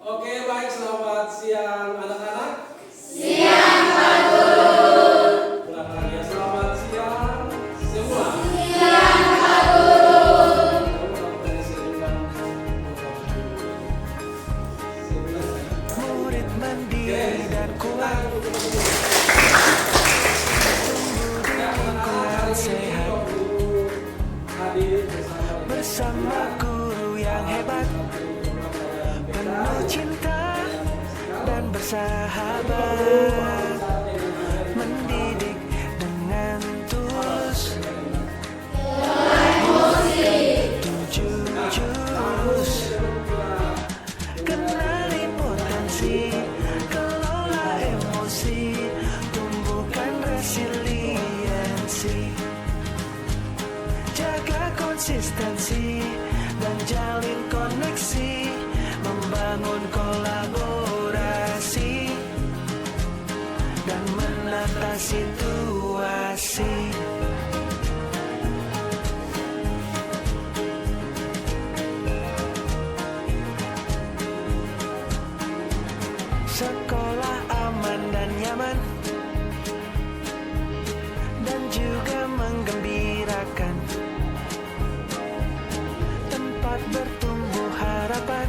Oke, baik, selamat siang anak-anak. Siang Pak Guru. Ulang lagi ya, selamat siang semua. Siang Pak Guru. Murid mandiri dan kuat, lingkungan sehat, bersama guru yang hebat, penuh cinta dan bersahabat, mendidik dengan tulus. 7 jurus, kenali potensi, kelola emosi, tumbuhkan resiliensi, jaga konsistensi dan jalin koneksi, membangun kolaborasi dan menata situasi. Sekolah aman dan nyaman, dan juga menggembirakan, tempat bertumbuh harapan.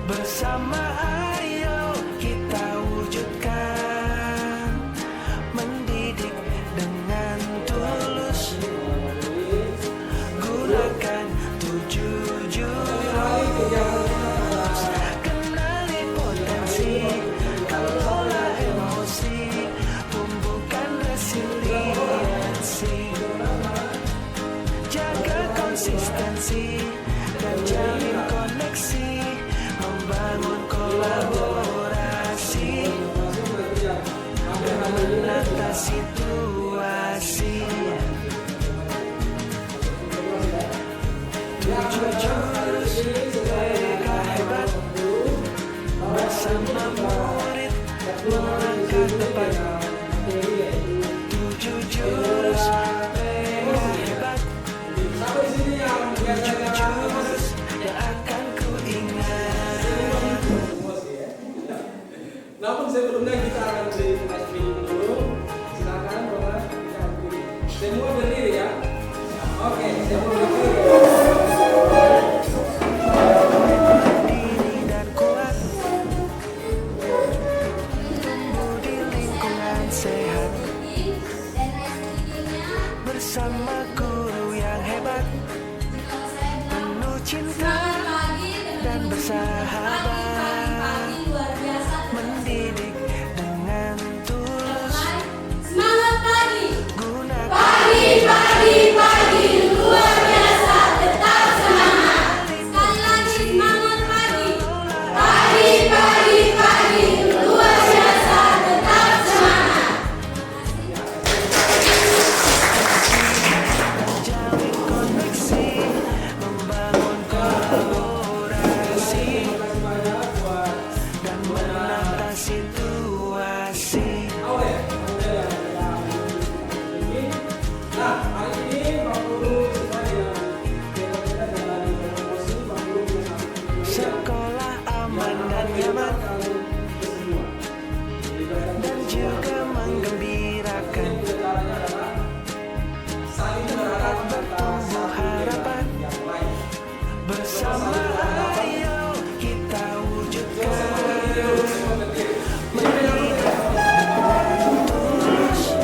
Bersama ayo kita wujudkan, mendidik dengan tulus, gunakan 7 jurus, kenali potensi, kelola emosi, tumbuhkan resiliensi, jaga konsistensi dan jalin koneksi, membangun kolaborasi dan menata situasi. 7 jurus mereka hebat, bersama murid melangkah tepat. 7 jurus mereka hebat, 7 jurus yang akan ku ingat. Namun sebelumnya kita akan beri ice cream dulu. Silakan Bapak, kita beri. Semua berdiri ya. Oke, semua berdiri. Diri dan kuat, tumbuh di lingkungan sehat, bersama guru yang hebat, penuh cinta dan bersahabat, mendidik dengan tulus. Semangat pagi. Gunakan Pagi luar biasa, tetap semangat. Sekali lagi semangat pagi. Pagi luar biasa, tetap semangat. jalin koneksi, membangun kolaborasi dan menata situasi. Nah, hari ini Pak Guru supaya kita jalani promosi, Pak Guru bersama Sekolah aman dan nyaman, dan juga menggembirakan, tempat bertumbuh harapan. Bersama ayo kita wujudkan, mendidik dengan tulus,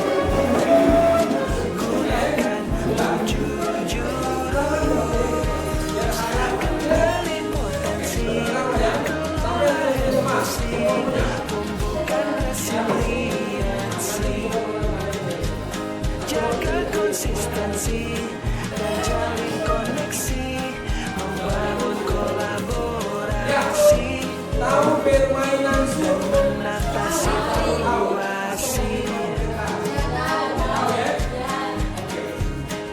gunakan 7 jurus, kenali potensi, kelola emosi, tumbuhkan resiliensi, jaga konsistensi dan jalin koneksi, membangun kolaborasi tahu permainan dan suku. menata situasi.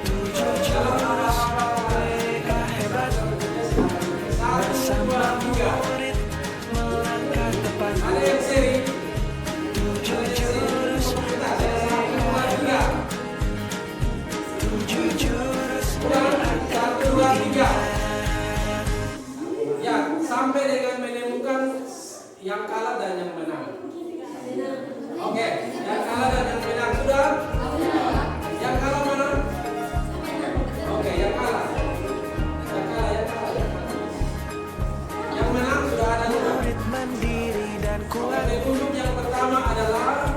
7 jurus mereka hebat, bersama murid melangkah tepat. Ada yang seri. 7 jurus mereka hebat, 7 jurus yang akan ku ingat. dan yang menang? Oke, yang kalah dan yang menang sudah? Yang kalah mana? Oke, yang kalah. Yang kalah. Yang menang sudah ada dua. Mandiri dan kuat, Oke, untuk yang pertama adalah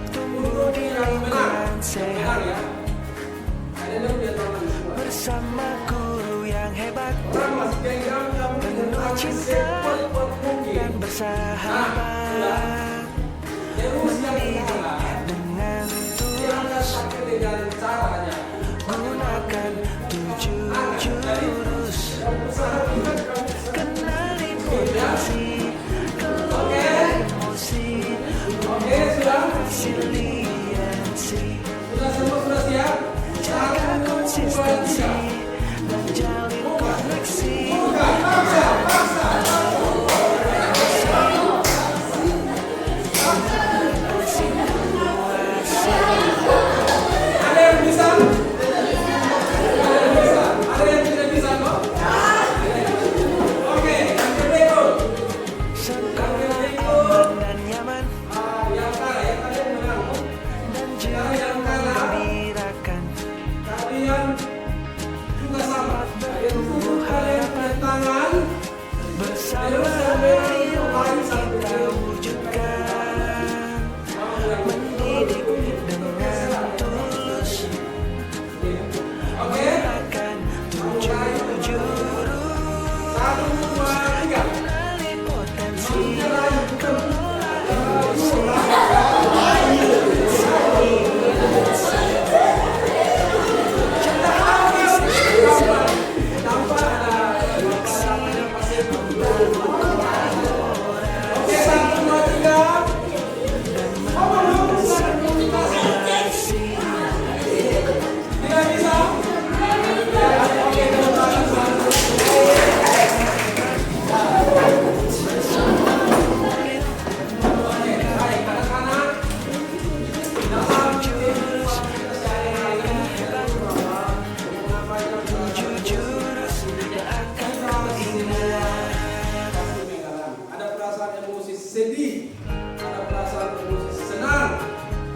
tumbuh di yang menang. lingkungan Yang sehat. menang ya. Ada dong dia tangan semua. Bersama guru yang hebat Orang masih genggam kamu tentang sekuat mungkin. dan bersahabat, Terus yang kalah, dengan dia akan sakit dengan caranya. gunakan 7 jurus. Kenali potensi, kelola emosi, Oke, sudah? resiliensi. Sudah semua sudah siap? Jaga konsistensi dan jalin koneksi. Ada yang bisa? Ada yang bisa? Ada yang tidak bisa kok? Oke, yang berikut. Sekolah aman dan nyaman Yang kalah, yang kalian menang. dan juga menggembirakan. Kalian juga sama. Kalian kumpul, kalian punya tangan. Bersama ayo kita wujudkan, mendidik dengan tulus, Oke? akan 7 jurus. 1, 2, 3. Kenali potensi, Tanpa ada pasien. Oke, 1, 2, 3. Tidak bisa? Oke, tepuk tangan selalu. Oke, baik, anak-anak. Dalam jurus jurus yang akan kau ingat. ada perasaan emosi sedih, ada perasaan emosi senang,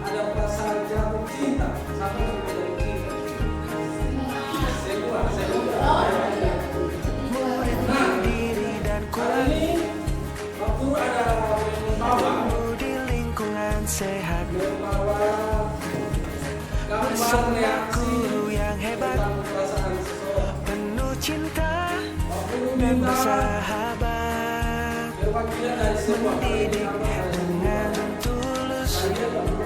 ada perasaan jatuh cinta. Satu sudah jatuh cinta. Semua. Nah, Diri dan kuat, hari ini waktu ada membawa di lingkungan sehat. gambar Bersama reaksi guru yang hebat, tentang perasaan seseorang. penuh cinta Waktu dan minta bersahabat, perwakilan dari semua mendidik kalian dengan tulus,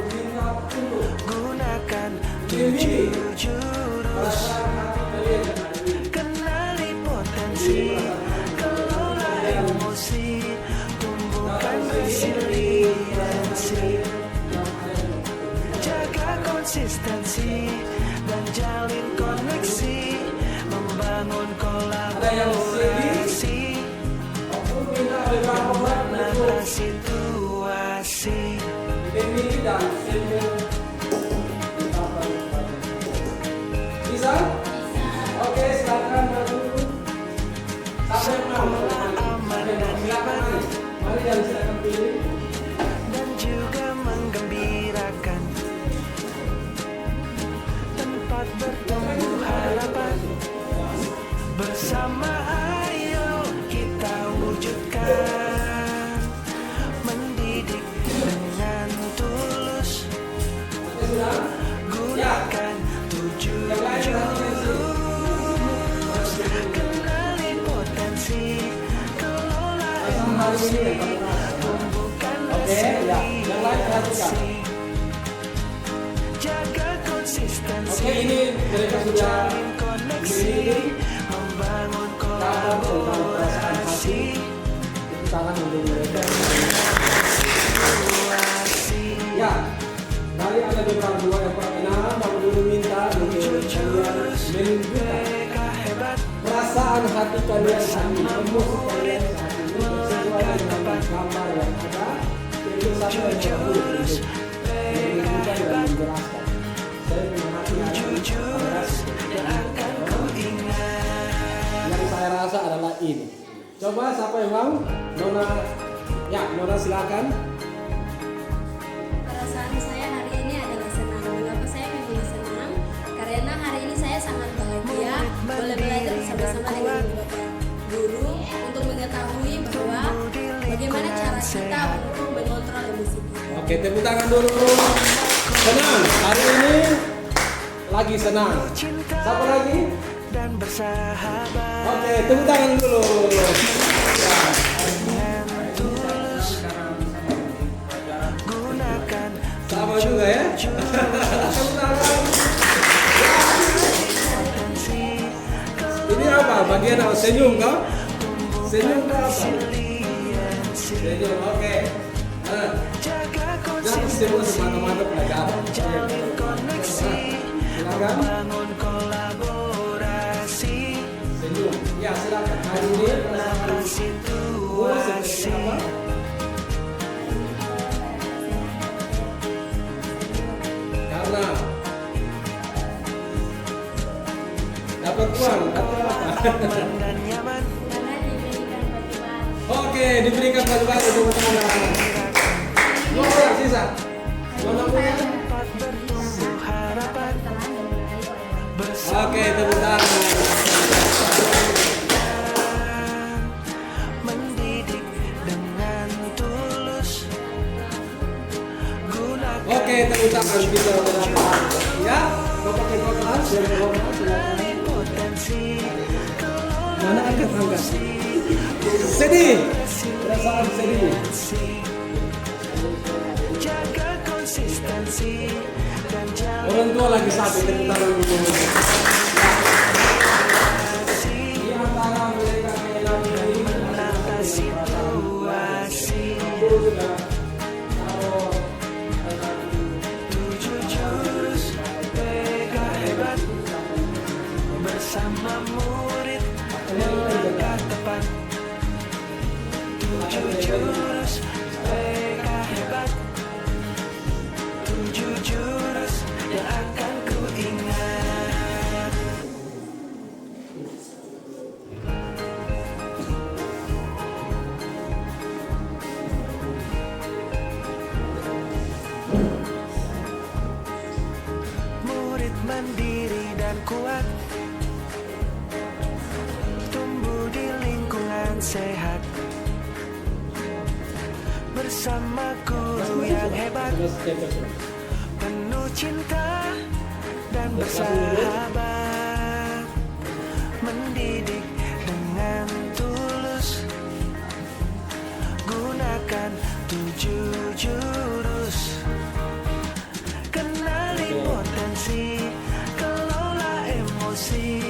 minta untuk gunakan 7 jurus. perasaan hati kalian yang ada ini. Kenali potensi, kelola emosi, tumbuhkan resiliensi, jaga konsistensi dan jalin koneksi, membangun kolaborasi, Waktu minta beberapa orang menata untuk situasi. ini dan ini. Bisa? Oke, silakan maju. Sampai Aman dan nyaman Mari yang silakan pilih. dan juga menggembirakan, tempat bertumbuh harapan. Bersama ayo kita wujudkan, mendidik dengan tulus, Oke, sudah? gunakan 7 jurus. Kenali potensi, kelola emosi, tumbuhkan resiliensi, jaga konsistensi, Oke, ini mereka sudah jalin koneksi, membangun kolaborasi, tangan untuk mereka. situasi. Ya, dari ada beberapa dua yang perkenalan, mau dulu minta untuk kalian menunjukkan Mereka hebat, perasaan hati kalian saat ini, emosi kalian saat ini sesuai dengan gambar yang ada. Itu satu yang bagus menunjukkan dan menjelaskan. Saya memperhatikan jurus yang akan ku ingat. yang saya rasa adalah ini. Coba siapa yang mau? Nona Ya, Mona silakan. Perasaan saya hari ini adalah senang. Mengapa saya memilih senang? Karena hari ini saya sangat bahagia boleh belajar bersama-sama dengan Bapak Guru untuk mengetahui bahwa bagaimana cara kita untuk mengontrol emosi kita. Oke, tepuk tangan dulu. Senang. Hari ini lagi senang. Siapa lagi? Dan bersahabat Oke, tepuk tangan dulu. gunakan Sama juga ya. Tepuk tangan. Ini apa? Bagian apa? Senyum kau? Senyum kau apa? Senyum, oke. Jangan semua semata-mata pelajaran. Silakan. bangun kolaborasi Senyum. Ya, silakan. Hari ini perasaan situasi apa? Karena dapat uang atau apa? aman dan nyaman Karena diberikan bagi-bagi. Oke, diberikan bagi-bagi teman-teman. Dua orang sisa. Mana punya? tempat bertumbuh harapan Oke, tepuk tangan. mendidik dengan tulus gunakan Oke, tepuk tangan kita berapa? Ya, Bapak Kekotaan, silakan silakan. potensi Mana angkat? Sedih. Perasaan sedih. jaga konsistensi dan jalan Orang tua lagi sakit, tepuk tangan dulu. Di antara mereka yang menata situasi sudah taruh 7 jurus mega hebat bersama murid melangkah tepat 7 jurus mega hebat 7 jurus yang akan ku ingat. Murid mandiri dan kuat, tumbuh di lingkungan sehat, bersama guru yang hebat, penuh cinta dan bersahabat, mendidik dengan tulus, gunakan 7 jurus, kenali potensi, kelola emosi,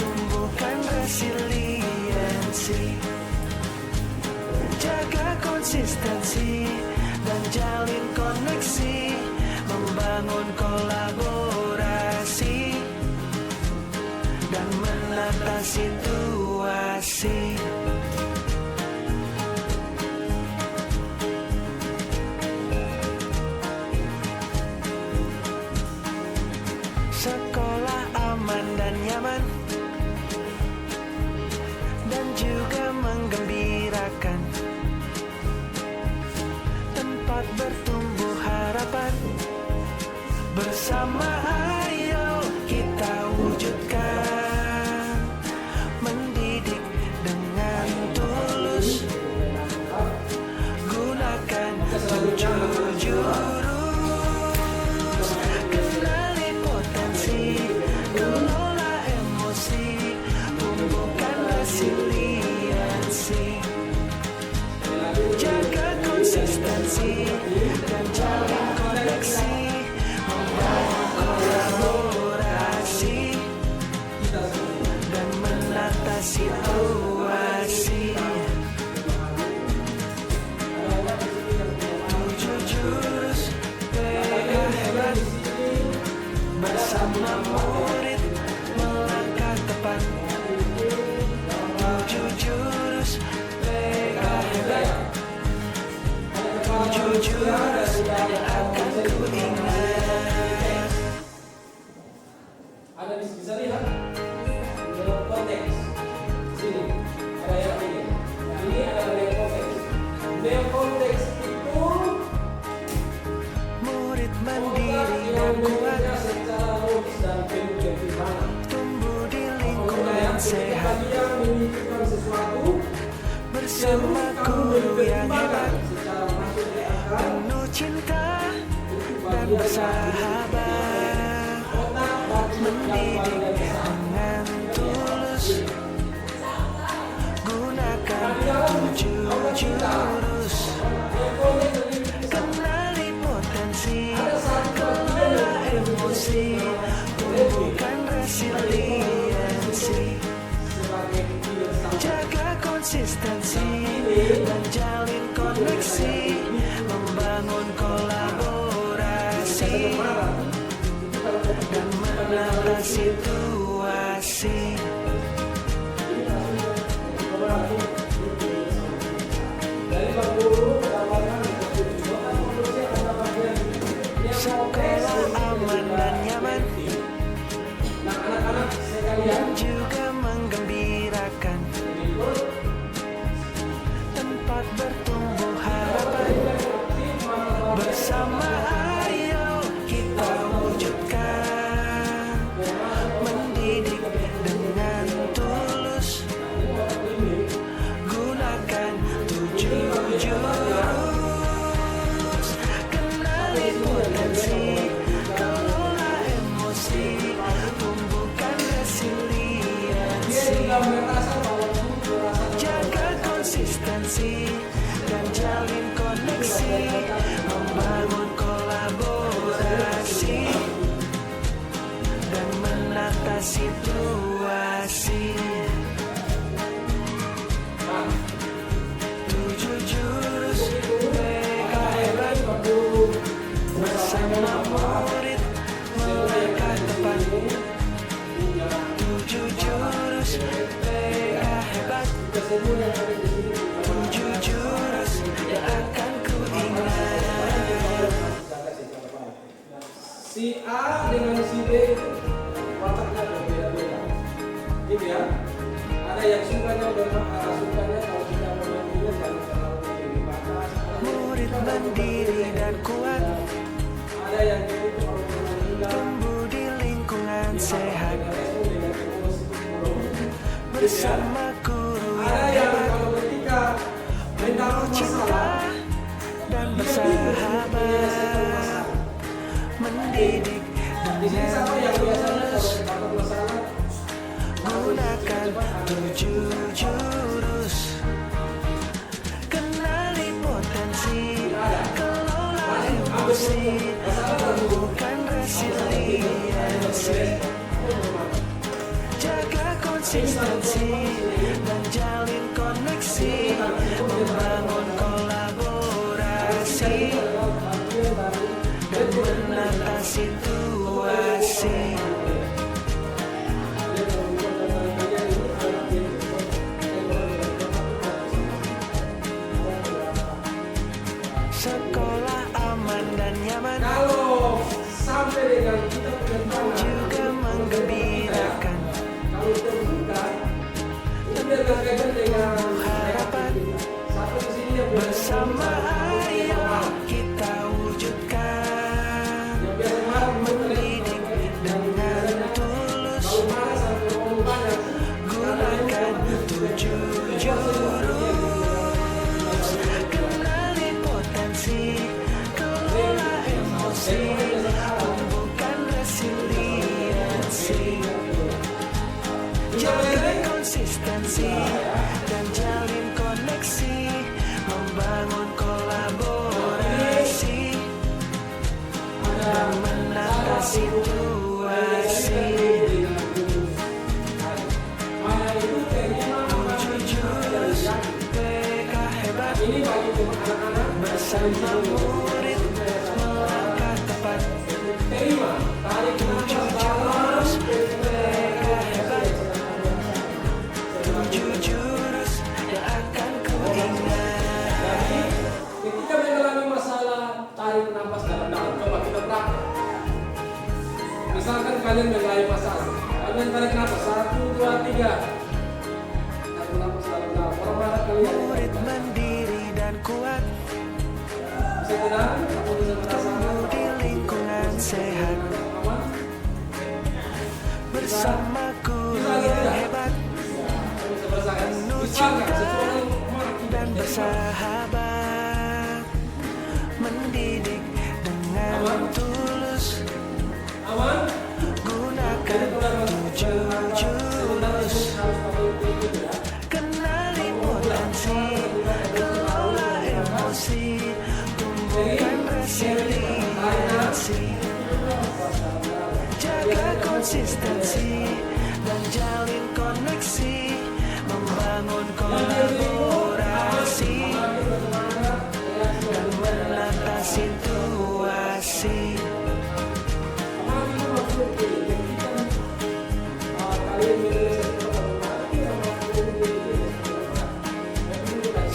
tumbuhkan resiliensi, jaga konsistensi dan jalin koneksi, membangun kolaborasi dan menata situasi. Sekolah aman dan nyaman dan juga menggembirakan, tempat bertumbuh harapan, bersama ayo kita wujudkan, mendidik dengan tulus, gunakan 7 jurus, kenali potensi, kelola emosi, tumbuhkan resiliensi, jaga konsistensi dan jalin koneksi, membangun kolaborasi dan menata situasi. 7 jurus mega hebat bersama murid melangkah tepat. 7 jurus mega hebat, 7 jurus yang akan ku ingat. Ada bisa lihat dalam konteks sini ada yang ini adalah yang konteks. bersama guru yang hebat, penuh cinta dan bersahabat, mendidik dengan tulus, gunakan 7 jurus, kenali potensi, kelola emosi, tumbuhkan resiliensi, jaga konsistensi dan jalin koneksi, membangun kolaborasi dan menata situasi. Sekolah aman dan nyaman dan juga menggembirakan, tempat bertumbuh harapan, bersama ayo kita wujudkan, mendidik dengan tulus, gunakan 7 jurus, kenali potensi, kelola emosi, tumbuhkan resiliensi, jaga konsistensi dan jalin koneksi, membangun kolaborasi dan menata situasi. 7 jurus PK hebat, bersama murid melangkah tepat. 7 jurus PK hebat, 7 jurus yang akan ku ingat. Si A dengan si B wataknya berbeda-beda, gitu ya. Ada yang sukanya kalau kita memanggilnya jangan terlalu tinggi batas. Murid mandiri dan kuat, Ada yang itu kalau memanggilnya tumbuh di lingkungan sehat, respon dengan emosi buruk. bersama guru Ada yang yang hebat, kalau ketika mendapat cinta masalah dan bersahabat, mendidik di sini sama dengan yang biasanya tulus, kalau mendapat masalah gunakan 7 jurus, kenali potensi, kelola emosi, tumbuhkan resiliensi, jaga konsistensi dan jalin koneksi, membangun kolaborasi dan menata situasi. Sekolah aman dan nyaman kalau sampai dengan kita penerbangan juga menggembirakan, kalau terbuka itu biar berkaitan dengan harapan, satu di sini yang bersama ayo kita wujudkan, yang biasa marah mendidik dengan tulus, kalau marah sampai ngomong banyak gunakan 7 jurus, kenali potensi, kelola emosi, tumbuhkan resiliensi, jaga konsistensi dan jalin koneksi, membangun kolaborasi dan menata situasi. mana itu kayaknya 7 jurus PK hebat, ini bagi anak-anak bersama murid melangkah tepat. terima tarik 7 jurus PK hebat, 7 jurus yang akan ku ingat. ketika mengalami masalah tarik nafas dalam-dalam. Coba kita praktek. Misalkan kalian mengalami masalah, kalian tarik nafas 1, 2, 3. Tarik nafas dalam-dalam. Orang mana kalian? Murid mandiri dan kuat, Bisa tenang, kamu bisa merasakan tumbuh di lingkungan sehat, aman. bersama guru yang hebat, Kamu bisa merasakan. penuh Bisa nggak? cinta Sesuatu yang dan bersahabat, mendidik dengan tulus, gunakan 7 jurus, kenali potensi, kelola emosi, tumbuhkan resiliensi, jaga konsistensi dan jalin koneksi, membangun kolaborasi dan menata situasi.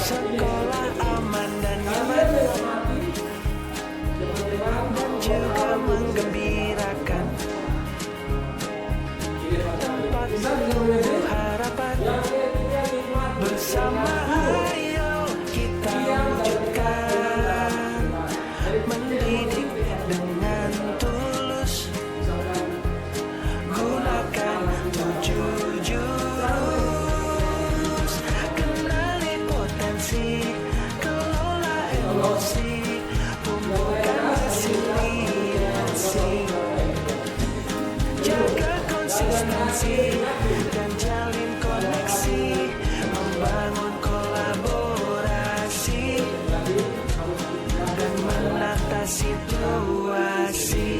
Sekolah aman dan nyaman dan juga menggembirakan, tempat menumbuh harapan, bersama ayo kita wujudkan, mendidik dengan tulus, gunakan 7 jurus, kenali potensi, kelola emosi, tumbuhkan resiliensi, jaga konsistensi dan jalin koneksi, membangun kolaborasi dan menata situasi.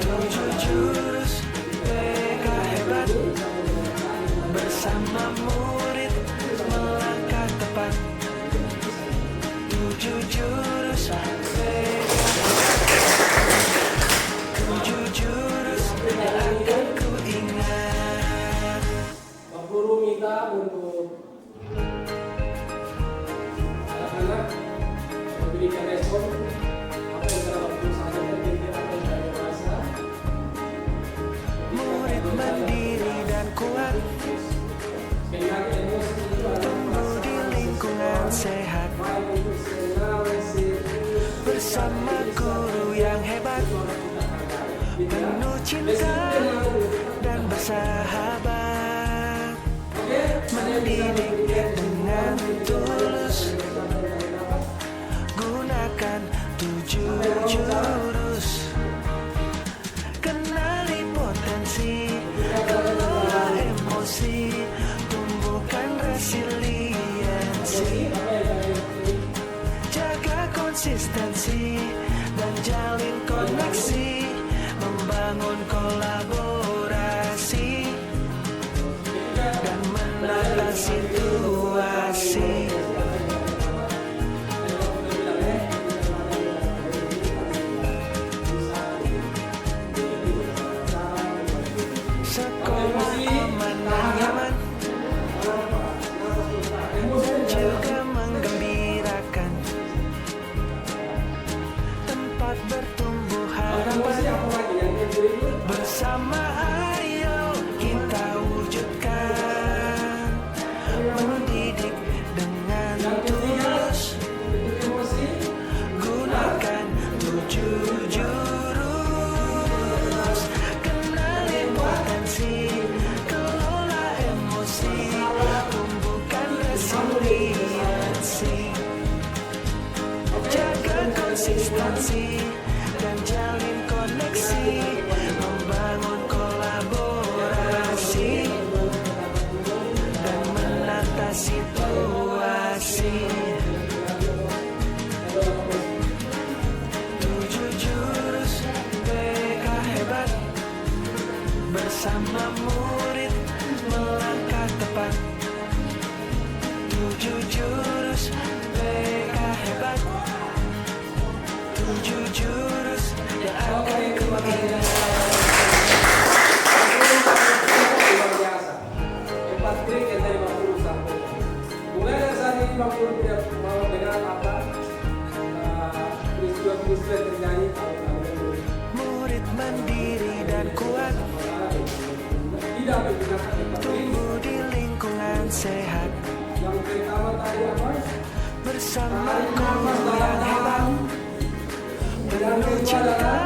7 jurus PK hebat, bersama murid melangkah tepat. 7 jurus PK hebat, 7 jurus yang akan ku ingat. Pak Guru minta untuk anak-anak memberikan respon apa yang telah Pak Guru sampaikan, kira-kira apa yang sudah dewasa. Murid mandiri dan kuat, Sekali lagi emosi itu adalah tumbuh di lingkungan sehat, baik untuk senang, bersama guru yang hebat, penuh cinta dan bersahabat, mendidik dengan tulus, gunakan 7 jurus, kenali potensi, kelola emosi, tumbuhkan resiliensi, jaga konsistensi dan jalin koneksi, membangun kolaborasi dan menata situasi. Sekolah aman dan nyaman dan juga menggembirakan, tempat bertumbuh harapan, bersama ayo kita wujudkan, mendidik dengan tulus, gunakan 7 jurus, kenali potensi, kelola emosi, tumbuhkan resiliensi, jaga konsistensi dan jalin koneksi, membangun kolaborasi dan menata situasi. 7 jurus PK hebat, bersama murid melangkah tepat. 7 jurus PK hebat, 7 jurus yang akan ku ingat. luar biasa. 4 trik yang tadi Pak Guru sampaikan. Mulai dari saat ini Pak Guru tidak mau dengar apa peristiwa-peristiwa yang terjadi kalau kalian Murid mandiri dan kuat, tidak menggunakan 4 trik. tumbuh di lingkungan sehat, Yang pertama tadi apa? bersama guru yang hebat, penuh cinta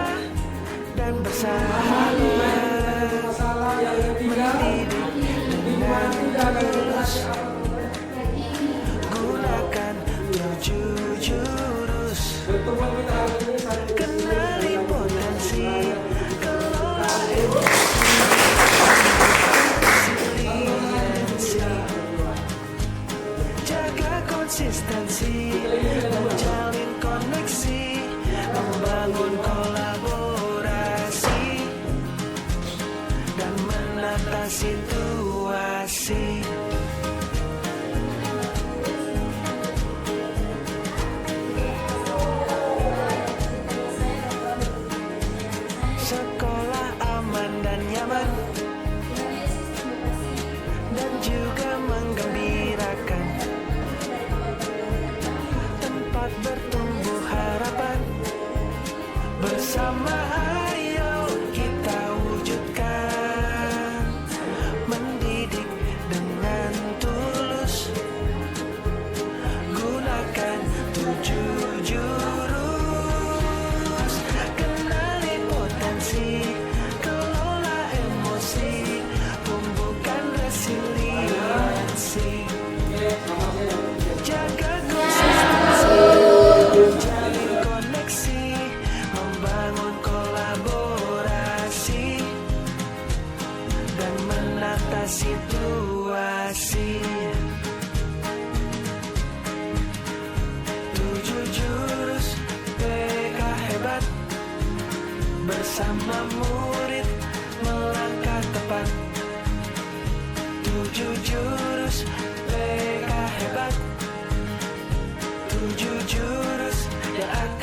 dan bersahabat, Masalah yang ketiga, mendidik dengan Pertemuan kita hari ini satu Kenali potensi, kelola emosi, jaga konsistensi, menjalin koneksi, membangun kolaborasi, dan menata situasi. Sekolah aman dan nyaman, dan juga menggembirakan, tempat bertumbuh harapan. Bersama ayo kita wujudkan, mendidik dengan tulus, gunakan 7 jurus. Kenali potensi, kelola emosi, tumbuhkan resiliensi, jaga konsistensi, jalin koneksi, membangun kolaborasi, dan menata situasi. 7 jurus PK hebat, bersama murid melangkah tepat. 7 jurus PK hebat, 7 jurus yang akan